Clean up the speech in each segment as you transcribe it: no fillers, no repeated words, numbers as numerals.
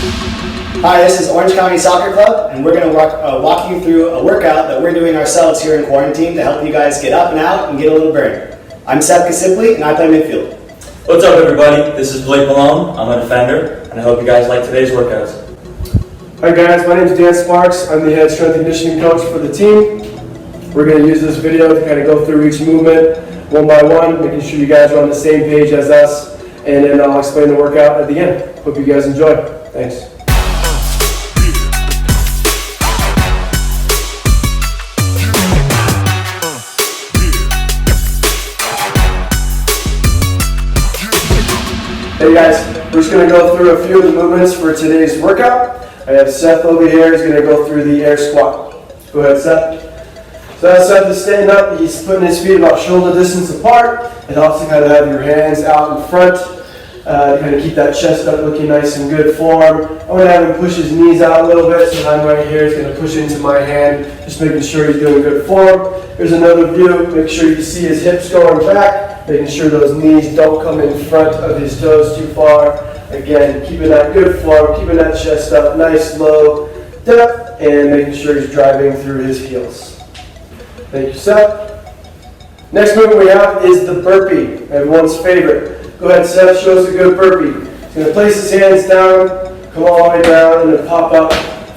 Hi, this is Orange County Soccer Club, and we're going to walk you through a workout that we're doing ourselves here in quarantine to help you guys get up and out and get a little burn. I'm Seth Kasipli, and I play midfield. What's up, everybody? This is Blake Malone. I'm a defender, and I hope you guys like today's workouts. Hi guys, my name is Dan Sparks. I'm the head strength and conditioning coach for the team. We're going to use this video to kind of go through each movement one by one, making sure you guys are on the same page as us, and then I'll explain the workout at the end. Hope you guys enjoy. Thanks. Hey guys, we're just going to go through a few of the movements for today's workout. I have Seth over here. He's going to go through the air squat. Go ahead, Seth. So as Seth is standing up, he's putting his feet about shoulder distance apart. And also kind of have your hands out in front. Kind of keep that chest up looking nice and good form. I'm going to have him push his knees out a little bit. So I'm right here. He's going to push into my hand, just making sure he's doing good form. Here's another view. Make sure you see his hips going back. Making sure those knees don't come in front of his toes too far. Again, keeping that good form, keeping that chest up, nice low depth, and making sure he's driving through his heels. Thank you, Seth. Next movement we have is the burpee, everyone's favorite. Go ahead, Seth, show us a good burpee. He's going to place his hands down, come all the way down, and then pop up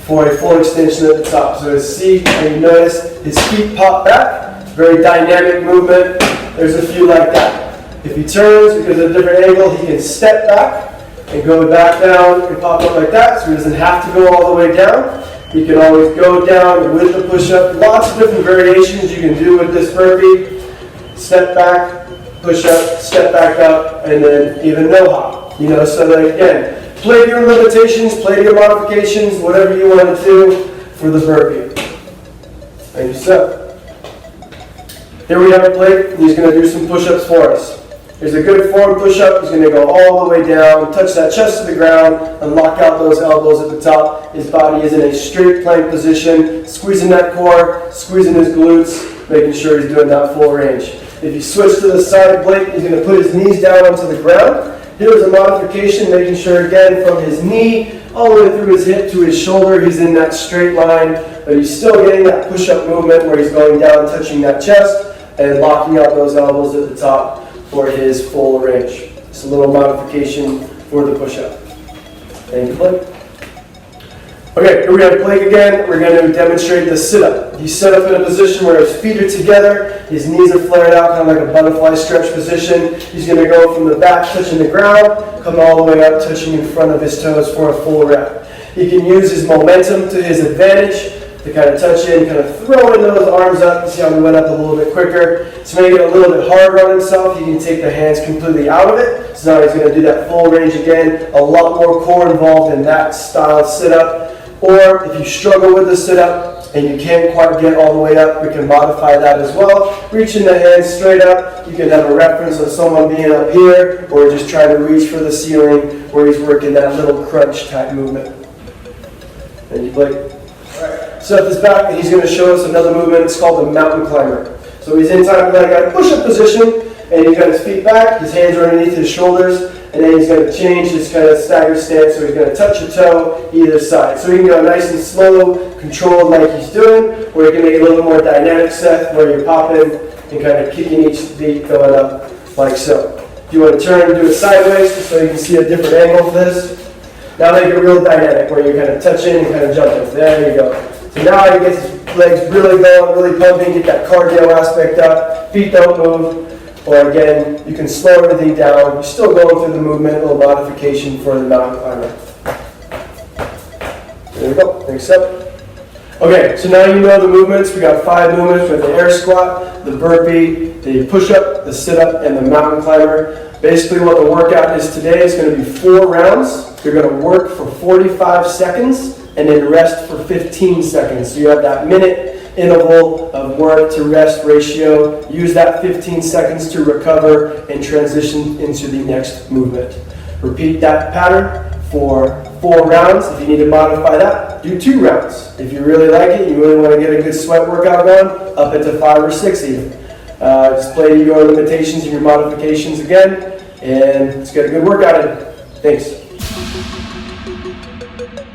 for a full extension at the top. So see, and you notice his feet pop back. Very dynamic movement. There's a few like that. If he turns, because of a different angle, he can step back and go back down and pop up like that, so he doesn't have to go all the way down. He can always go down with the push-up. Lots of different variations you can do with this burpee. Step back, push up, step back up, and then even no hop. You know, so like, again, play to your limitations, play to your modifications, whatever you want to do for the burpee. Thank you, Seth. Here we have a Blake. He's going to do some push-ups for us. Here's a good form push-up. He's going to go all the way down, touch that chest to the ground, and lock out those elbows at the top. His body is in a straight plank position, squeezing that core, squeezing his glutes, making sure he's doing that full range. If you switch to the side of Blake, he's going to put his knees down onto the ground. Here's a modification, making sure, again, from his knee all the way through his hip to his shoulder, he's in that straight line, but he's still getting that push-up movement where he's going down, touching that chest, and locking out those elbows at the top for his full range. It's a little modification for the push-up. Thank you, Blake. Okay, here we have Blake again. We're going to demonstrate the sit-up. He's set up in a position where his feet are together, his knees are flared out, kind of like a butterfly stretch position. He's going to go from the back, touching the ground, come all the way up, touching in front of his toes for a full rep. He can use his momentum to his advantage to kind of touch in, kind of throw in those arms up. You see how we went up a little bit quicker. To make it a little bit harder on himself, he can take the hands completely out of it. So now he's going to do that full range again. A lot more core involved in that style of sit-up. Or if you struggle with the sit-up and you can't quite get all the way up, we can modify that as well. Reaching the hands straight up. You can have a reference of someone being up here, or just trying to reach for the ceiling where he's working that little crunch type movement. And you Blake. Seth is back, and he's going to show us another movement. It's called the mountain climber. So he's in kind of like a push-up position, and he's got his feet back, his hands are underneath his shoulders, and then he's going to change his kind of staggered stance, so he's going to touch a toe either side. So he can go nice and slow, controlled like he's doing, or you can make it a little more dynamic, Seth, where you're popping and kind of kicking each feet going up like so. If you want to turn and do it sideways, so you can see a different angle of this. Now make it real dynamic, where you're kind of touching and kind of jumping. There you go. So now he gets his legs really going, really pumping, get that cardio aspect up, feet don't move. Or again, you can slow everything down. You're still going through the movement, a little modification for the mountain climber. There we go, next up. Okay, so now you know the movements. We got 5 movements. We have the air squat, the burpee, the push-up, the sit-up, and the mountain climber. Basically what the workout is today is going to be 4 rounds. You're going to work for 45 seconds and then rest for 15 seconds. So you have that minute interval of work to rest ratio. Use that 15 seconds to recover and transition into the next movement. Repeat that pattern for 4 rounds. If you need to modify that, do 2 rounds. If you really like it, you really want to get a good sweat workout going, up it to 5 or 6 even. Just play to your limitations and your modifications again, and let's get a good workout in. Thanks. Seth.